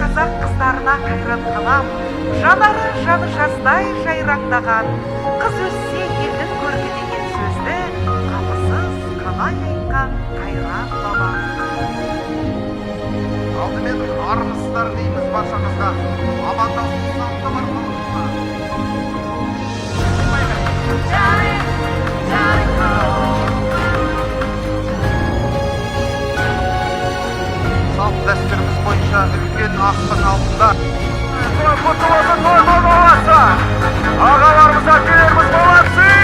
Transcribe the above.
қазақ қыздарына қайран қалам, жанары жаны жаздай жайраңдаған, қыз өссе елдің көркі деген сөзді қапысыз қалай айтқан қайран бабам. Алдымен армысыздар дейміз баршаңызға. Амандасып саулықта бар қалыңызға. Салт дәстүріміз бойынша үлкен ақтың алдында Құтты болсын, той болмаса! Ағаларымыз, әкелеріміз молодцы!